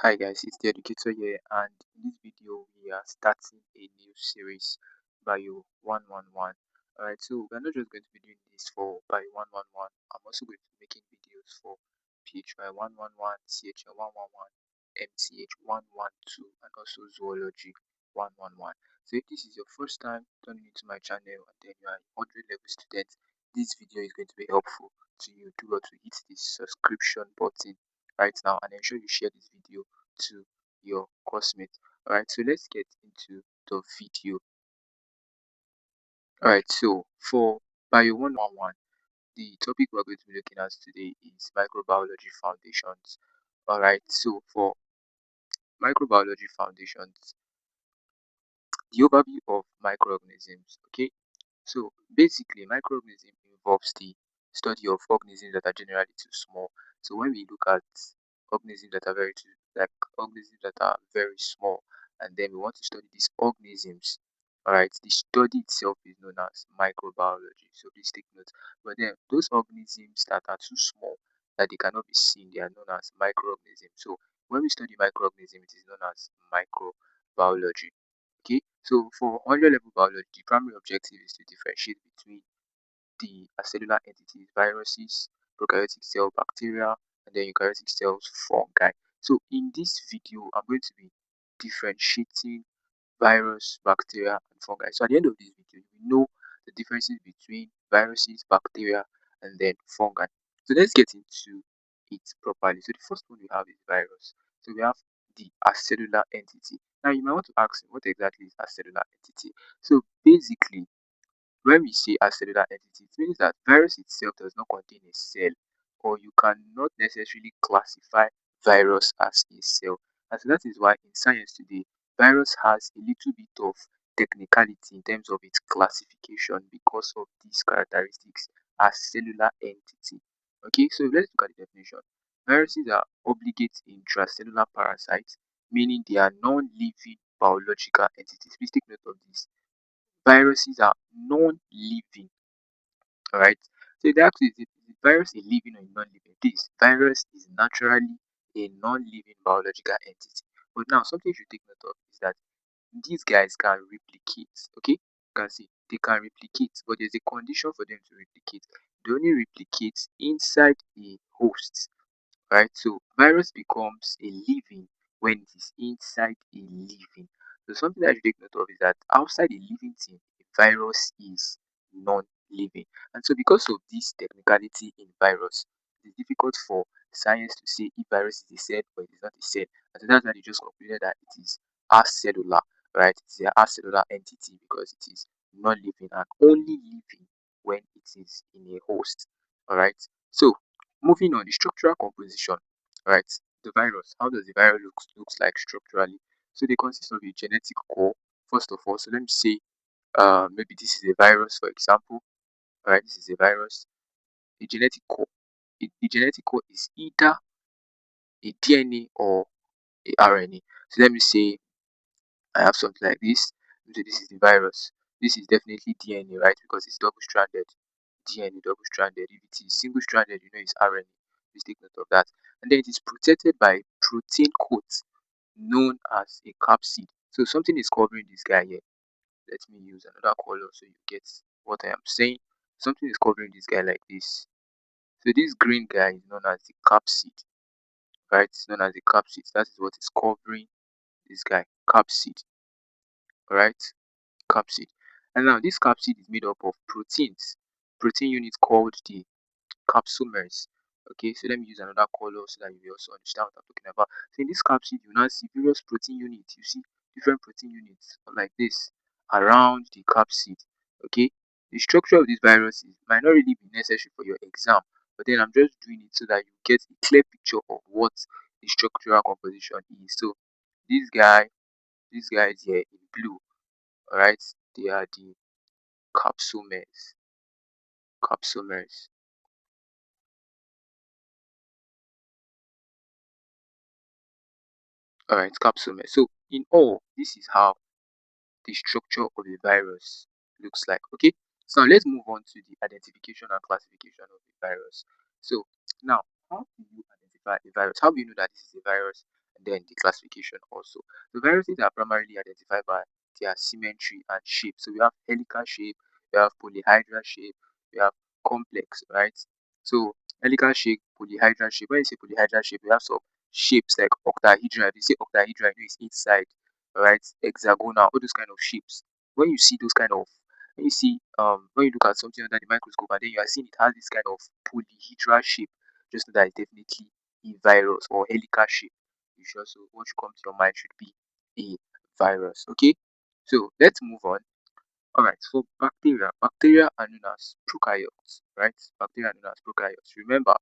Hi guys, it's the educator here, and in this video we are starting a new series, BIO111. Alright, so we're not just going to be doing this for BIO111, I'm also going to be making videos for PHY111, CHL111, MTH112, and also Zoology 111. So if this is your first time turning into my channel and then you are a 100 level student, this video is going to be helpful to you. Do well to hit the subscription button right now and ensure you share this video to your classmates. Alright, so let's get into the video. Alright, so for Bio 111, the topic we're going to be looking at today is microbiology foundations. Alright, so for microbiology foundations, the overview of microorganisms. Okay, so basically, microorganism involves the study of organisms that are generally too small. So when we look at organisms that are like organisms that are very small, and then we want to study these organisms, all right, the study itself is known as microbiology. So please take note. But then those organisms that are too small that they cannot be seen, they are known as microorganisms. So when we study microorganisms, it is known as microbiology. Okay, so for 100 level biology, the primary objective is to differentiate between the acellular entities, viruses, prokaryotic cell, bacteria, and then eukaryotic cells, fungi. So in this video, I'm going to be differentiating virus, bacteria, and fungi. So at the end of this video, you know the differences between viruses, bacteria, and then fungi. So let's get into it properly. So the first one we have is virus. So we have the acellular entity. Now you might want to ask me, what exactly is acellular entity? So basically, when we say acellular entity, it means that virus itself does not contain a cell, or you cannot necessarily classify virus as a cell. And so that is why in science today, virus has a little bit of technicality in terms of its classification because of these characteristics as cellular entity. Okay, so let's look at the definition. Viruses are obligate intracellular parasites, meaning they are non-living biological entities. Please take note of this. Viruses are non-living. All right. So the ask is the virus a living or a non-living? This virus is naturally a non-living biological entity. But now something you should take note of is that these guys can replicate. Okay, you can see they can replicate, but there's a condition for them to replicate. They only replicate inside a host, right? So virus becomes a living when it is inside a living. So something that you take note of is that outside a living thing, a virus is non-living. And so because of this technicality in virus, it's difficult for science to say if virus is a cell or it is not a cell. And so that's why they just concluded that it is acellular, right? It's an acellular entity because it is non-living and only living when it is in a host. All right. So moving on, the structural composition, right? The virus. How does the virus looks like structurally? So they consist of a genetic core, first of all. So let me say, maybe this is a virus, for example. Right, this is a virus. A genetic core. The genetic core is either a DNA or a RNA. So let me say I have something like this. So this is the virus. This is definitely DNA, right? Because it's double-stranded. DNA double-stranded. If it is single-stranded, you know it's RNA. Please take note of that. And then it is protected by protein coat known as a capsid. So something is covering this guy here. Let me use another color so you get what I am saying. Something is covering this guy like this. So this green guy is known as the capsid, right? It's known as the capsid. That is what is covering this guy, capsid, right? Capsid. And now this capsid is made up of proteins, protein units called the capsomers. Okay, so let me use another color so that you will also understand what I'm talking about. So in this capsid, you now see various protein units. You see different protein units like this around the capsid. Okay, the structure of this virus might not really be necessary for your exam, but then I'm just doing it so that you get a clear picture of what the structural composition is. So this guy, these guys here in blue, all right, they are the capsomers. Capsomers. All right, capsomers. So in all, this is how the structure of a virus looks like. Okay, so now let's move on to the identification and classification of the virus. So now, how do you identify a virus? How do you know that this is a virus and then the classification also. The viruses are primarily identified by their symmetry and shape. So we have helical shape, we have polyhedral shape, we have complex, right? So helical shape, polyhedral shape. When you say polyhedral shape, we have some shapes like octahedral. If you say octahedral, you know it's inside, right? Hexagonal, all those kind of shapes. When you see those kind of when you see when you look at something under the microscope and then you are seeing it has this kind of polyhedral shape, just know that it's definitely a virus or helical shape. You should also what should come to your mind should be a virus. Okay, so let's move on. All right, so bacteria are known as prokaryotes, right? Bacteria are known as prokaryotes. Remember,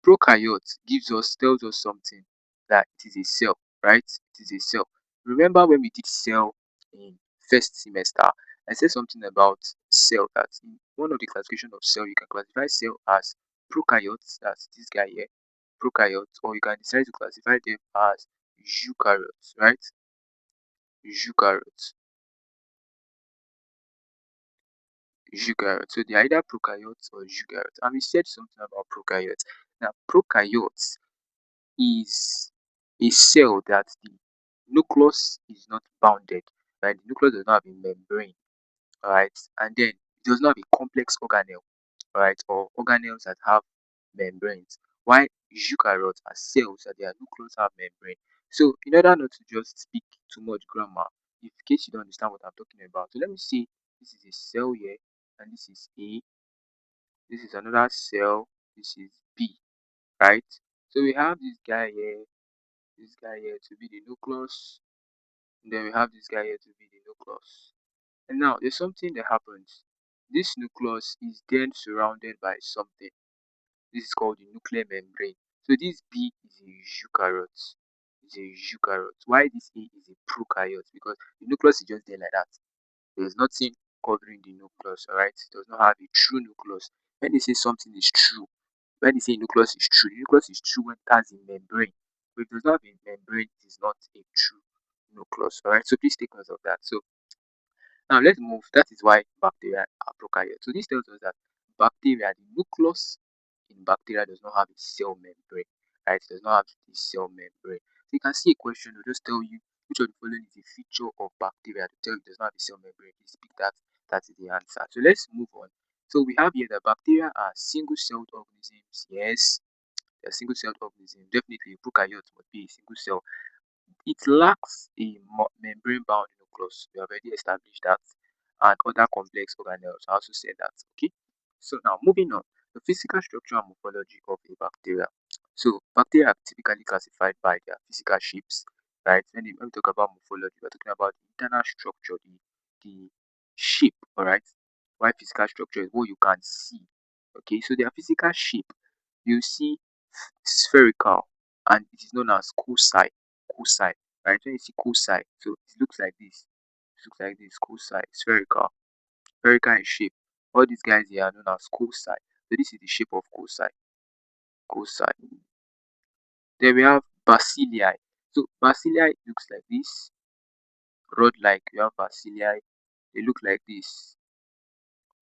prokaryotes tells us something that it is a cell, right? It is a cell. Remember when we did cell in first semester, I said something about cell that in one of the classification of cell you can classify cell as prokaryotes, that's this guy here, prokaryotes, or you can decide to classify them as eukaryotes, right? Eukaryotes. Eukaryotes. So they are either prokaryotes or eukaryotes. And we said something about prokaryotes. Now, prokaryotes is a cell that the nucleus is not bounded, right? The nucleus does not have a membrane, right? And then it does not have a complex organelle, right? Or organelles that have membranes. Why eukaryotes are cells that their nucleus have membrane. So in order not to just speak too much grammar, in case you don't understand what I'm talking about, so let me say this is a cell here, and this is A, this is another cell, this is B, right? So we have this guy here to be the nucleus, and then we have this guy here to be the nucleus. And now there's something that happens. This nucleus is then surrounded by something. This is called the nuclear membrane. So this B is a eukaryote. It's a eukaryote. Why this A is a prokaryote? Because the nucleus is just there like that. There's nothing covering the nucleus, alright? It does not have a true nucleus. When they say something is true, when they say nucleus is true, the nucleus is true when it has a membrane. But if it does not have a membrane, it is not a true nucleus. Alright, so please take note of that. So now let's move. That is why bacteria are prokaryotes. So this tells us that bacteria, the nucleus in bacteria does not have a cell membrane. Right? It does not have a cell membrane. So you can see a question will just tell you which of the following is a feature of bacteria to tell you it does not have a cell membrane. Please pick that. That is the answer. So let's move on. So we have here that bacteria are single-celled organisms. Yes, they're single-celled organisms. Definitely, prokaryotes must be a single cell. It lacks a membrane-bound nucleus. We have already established that. And other complex organelles. I also said that. Okay. So now moving on, the physical structure and morphology of a bacteria. So bacteria are typically classified by their physical shapes, right? When we talk about morphology, we're talking about the internal structure, the shape, all right? Why physical structure is what you can see. Okay, so their physical shape, you see spherical, and it is known as cosi. Cosi, right? When you see cosi, so it looks like this. It looks like this, cosi, spherical, spherical in shape. All these guys here are known as cosi. So this is the shape of cosi. Cosi. Then we have bacilli. So bacilli looks like this. Rod-like. We have bacilli. They look like this.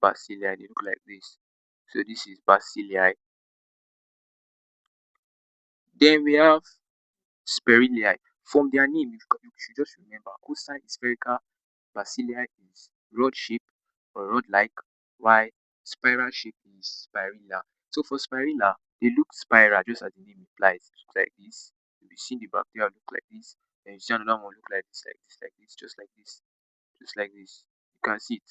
Bacilli. They look like this. So this is bacilli. Then we have Spirillii. From their name, you should just remember cosi is spherical, bacilli is rod shape or rod like, while spiral shape is spirilla. So for spirilla, they look spiral just as the name implies. It looks like this. You'll be seeing the bacteria look like this, and you see another one look like this, like this, like this, just like this, just like this. You can see it.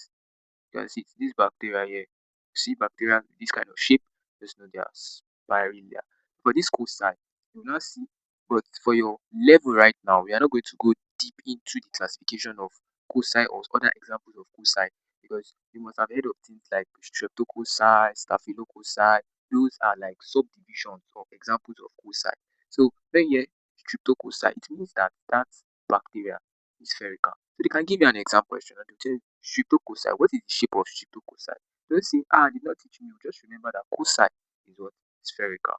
You can see it. This bacteria here. You see bacteria with this kind of shape, just know they are spirilla. For this cosi, you will not see. But for your level right now, we are not going to go deep into the classification of cosi or other examples of cosi because you must have heard of things like streptococci, staphylococci. Those are like subdivisions or examples of cosi. So when you hear streptococci, it means that that bacteria is spherical. So they can give you an example question and they'll tell you streptococci. What is the shape of streptococci? Don't say, I did not teach me. Just remember that cosi is what? Spherical.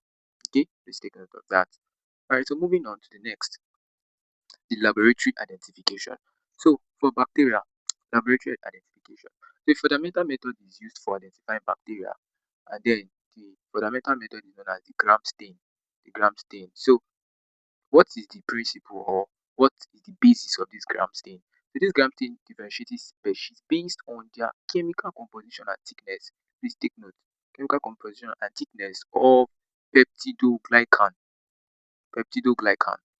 Okay, please take note of that. Alright, so moving on to the next, the laboratory identification. So for bacteria, laboratory identification. The fundamental method is used for identifying bacteria, and then the fundamental method is known as the gram stain. The gram stain. So what is the principle or what is the basis of this gram stain? So this gram stain differentiates species based on their chemical composition and thickness. Please take note, chemical composition and thickness of peptidoglycan,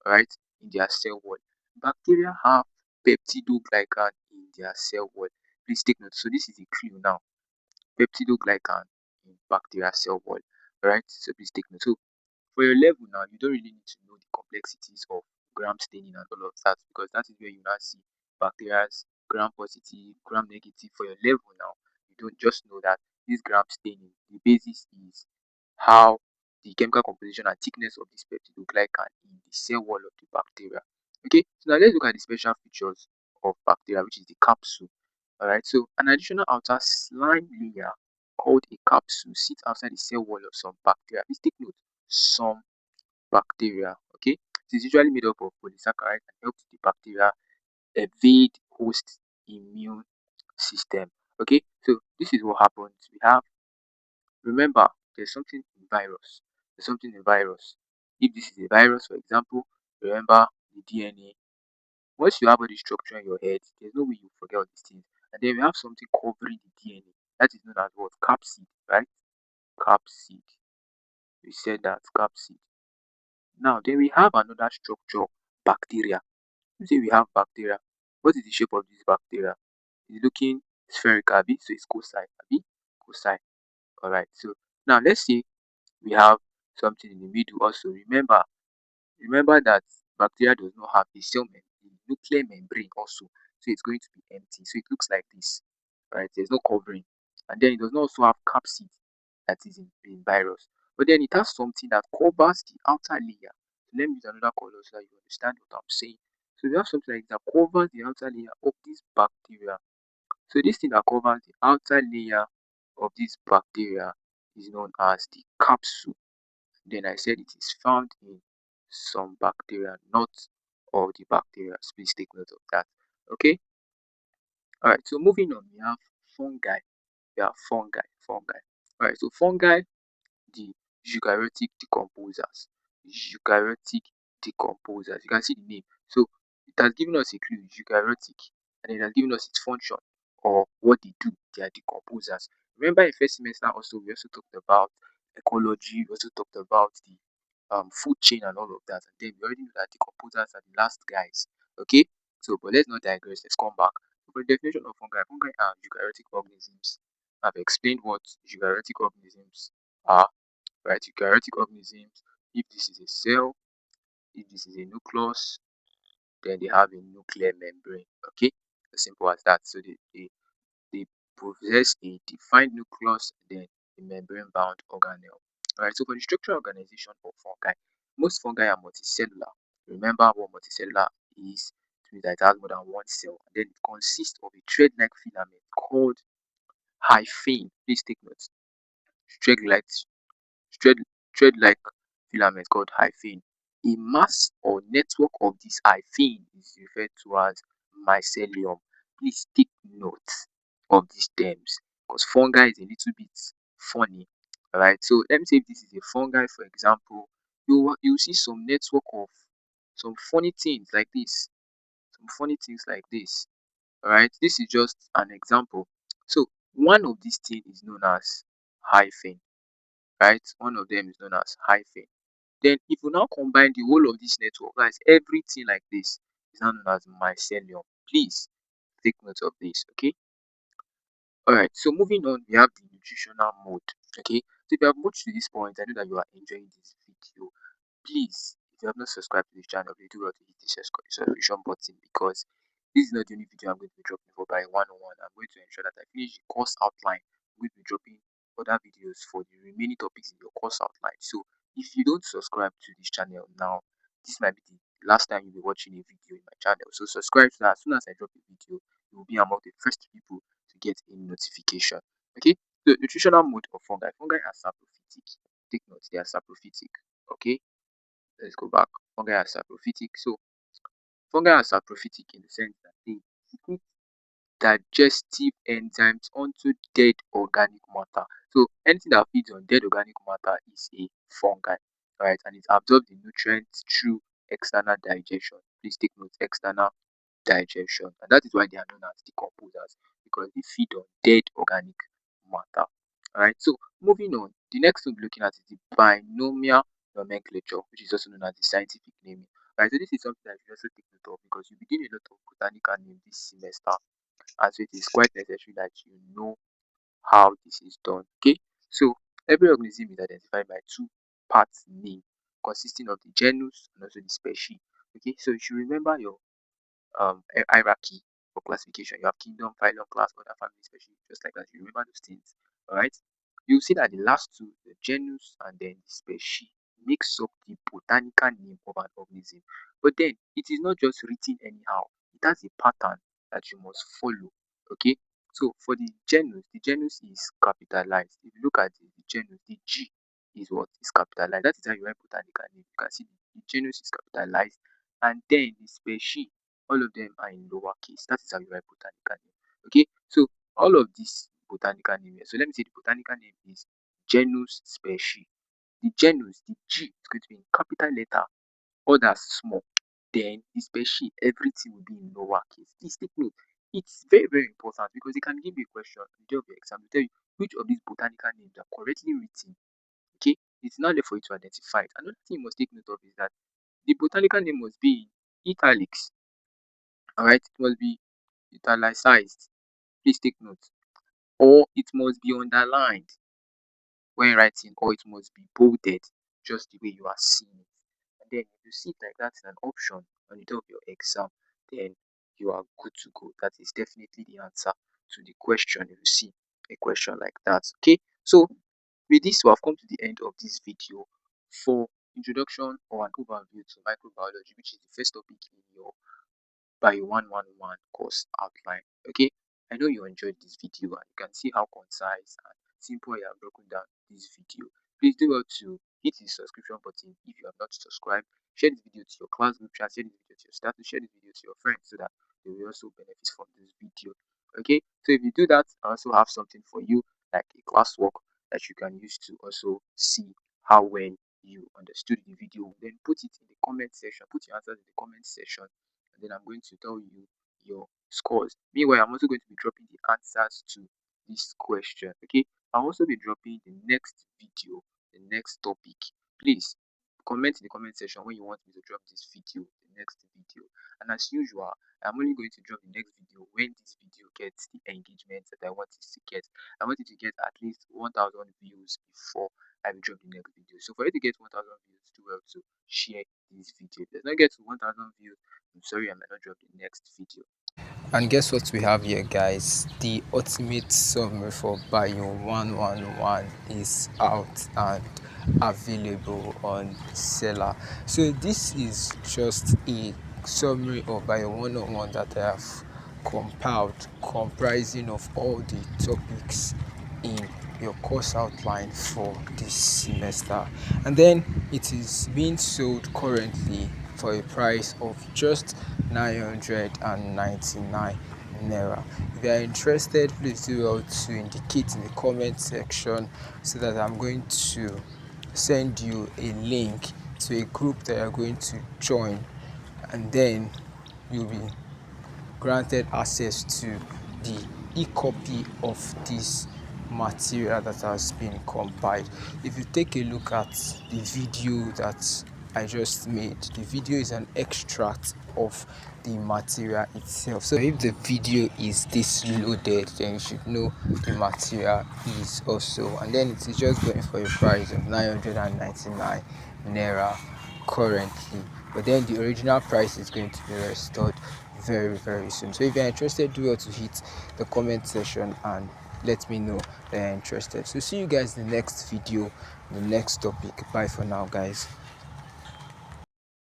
right, in their cell wall. Bacteria have peptidoglycan in their cell wall. Please take note. So this is a clue now. Peptidoglycan in bacteria cell wall, right? So please take note. So for your level now, you don't really need to know the complexities of gram staining and all of that, because that is where you now see bacteria's gram positive, gram negative. For your level now, you don't just know that this gram staining, the basis is how the chemical composition and thickness of this peptidoglycan in the cell wall of the bacteria. Okay, so now let's look at the special features of bacteria, which is the capsule. All right, so an additional outer slime layer called a capsule sits outside the cell wall of some bacteria. Please take note, some bacteria. Okay, it is usually made up of polysaccharides and helps the bacteria evade host immune system. Okay, so this is what happens. We have, remember, there's something in virus. There's something in virus. If this is a virus, for example, remember the DNA. Once you have all the structure in your head, there's no way you forget all these things. And then we have something covering the DNA. That is known as what? Capsid, right? Capsid. We said that capsid. Now, then we have another structure, bacteria. You say we have bacteria. What is the shape of this bacteria? It's looking spherical, abi? So it's cocci, abi? Cocci. Alright, so now let's say we have something in the middle also. Remember that bacteria does not have a nuclear membrane also. So it's going to be empty. So it looks like this. Right? There's no covering. And then it does not also have capsid that is in virus. But then it has something that covers the outer layer. So let me use another color so that you understand what I'm saying. So we have something like that covers the outer layer of this bacteria. So this thing that covers the outer layer of this bacteria is known as the capsule. Then I said it is found in some bacteria, not all the bacteria. Please take note of that. Okay. All right. So moving on, we have fungi. We have fungi. All right. So fungi, the eukaryotic decomposers. Eukaryotic decomposers. You can see the name. So it has given us a clue, eukaryotic, and it has given us its function or what they do. They are decomposers. Remember in first semester also we also talked about ecology, we also talked about the food chain and all of that. And then we already know that decomposers are the last guys. Okay? So but let's not digress, let's come back. For the definition of fungi are eukaryotic organisms. I've explained what eukaryotic organisms are, right? Eukaryotic organisms, if this is a cell, if this is a nucleus, then they have a nuclear membrane. Okay, as simple as that. So they possess a defined nucleus, then a membrane bound organelle. Alright, so for the structural organization of fungi, most fungi are multicellular. Remember what multicellular is? It means that it has more than one cell, and then it consists of a thread-like filament called hyphae. Please take note. Thread-like thread thread-like filament called hyphae. A mass or network of this hyphae is referred to as mycelium. Please take note of these terms because fungi is a little bit funny. Alright, so let me say if this is a fungi, for example, you see some network of some funny things like this. Some funny things like this. Alright, this is just an example. So one of these things is known as hyphae, right? One of them is known as hyphae. Then if you now combine the whole of this network, guys, everything like this is now known as mycelium. Please take note of this, okay? Alright, so moving on, we have the nutritional mode, okay? So if you have watched to this point, I know that you are enjoying this video. Please, if you have not subscribed to this channel, please do well to hit the subscription button because this is not the only video I'm going to be dropping for BIO111. I'm going to ensure that I finish the course outline. I'm going to be dropping other videos for the remaining topics in your course outline. So if you don't subscribe to this channel now, this might be the last time you'll be watching a video in my channel. So subscribe so that as soon as I drop a video, you will be among the first people to get a notification. Okay, so nutritional mode of fungi. Fungi are saprophytic. Take note, they are saprophytic. Okay, let's go back. Fungi are saprophytic. So fungi are saprophytic in the sense that they secrete digestive enzymes onto dead organic matter. So anything that feeds on dead organic matter is a fungi, right? And it absorbs the nutrients through external digestion. Please take note, external digestion, and that is why they are known as decomposers, because they feed on dead organic matter. All right, so moving on, the next thing we're looking at is the binomial nomenclature, which is also known as the scientific naming. All right, so this is something that you also take note of, because you begin a lot of botanical names this semester, and so it is quite necessary that you know how this is done. Okay, so every organism is identified by two parts name consisting of the genus and also the species. Okay, so you should remember your hierarchy or classification. You have kingdom, phylum, class, other family, species, just like that. You remember those things. All right. You see that the last two, the genus and then the species, makes up the botanical name of an organism. But then it is not just written anyhow. It has a pattern that you must follow. Okay. So for the genus is capitalized. If you look at the genus, the G is what is capitalized. That is how you write botanical name. You can see the genus is capitalized, and then the species, all of them are in lowercase. That is how you write botanical name. Okay, so all of these botanical name here. So let me say the botanical name is genus species. The genus, the G is going to be in capital letter, others small. Then the species, everything will be in lowercase. Please take note. It's very, very important because they can give you a question in the day of your exam to tell you which of these botanical names are correctly written. Okay, it's not there for you to identify it. Another thing you must take note of is that the botanical name must be in italics. Alright, it must be italicized. Please take note. Or it must be underlined when writing, or it must be bolded just the way you are seeing it. And then if you see it like that in an option on the top of your exam, then you are good to go. That is definitely the answer to the question if you see a question like that. Okay, so with this, we have come to the end of this video for introduction or an overview to microbiology, which is the first topic in your BIO111 course outline. Okay, I know you enjoyed this video and you can see how concise and simple I have broken down this video. Please do well to hit the subscription button if you have not subscribed. Share this video to your class group chat, share this video to your staff, share this video to your friends so that they will also benefit from this video. Okay, so if you do that, I also have something for you like a classwork that you can use to also see how well you understood the video. Then put it in the comment section, put your answers in the comment section, and then I'm going to tell you your scores. Meanwhile, I'm also going to be dropping the answers to this question. Okay, I'll also be dropping the next video, the next topic. Please comment in the comment section when you want me to drop this video, the next video. And as usual, I'm only going to drop the next video when this video gets the engagement that I want it to get. I want it to get at least 1,000 views before I will drop the next video. So for you to get 1,000 views, do well to share this video. If it does not get to 1,000 views, I'm sorry, I might not drop the next video. And guess what we have here, guys? The ultimate summary for Bio 111 is out and available on seller. So this is just a summary of Bio 101 that I have compiled, comprising of all the topics in your course outline for this semester, and then it is being sold currently for a price of just 999 naira. If you are interested, please do well to indicate in the comment section so that I'm going to send you a link to a group that you're going to join, and then you'll be granted access to the e-copy of this material that has been compiled. If you take a look at the video that I just made, the video is an extract of the material itself. So if the video is this loaded, then you should know the material is also, and then it is just going for a price of 999 naira currently, but then the original price is going to be restored very, very soon. So if you're interested, do well to hit the comment section and let me know that you're interested. So see you guys in the next video, the next topic. Bye for now, guys.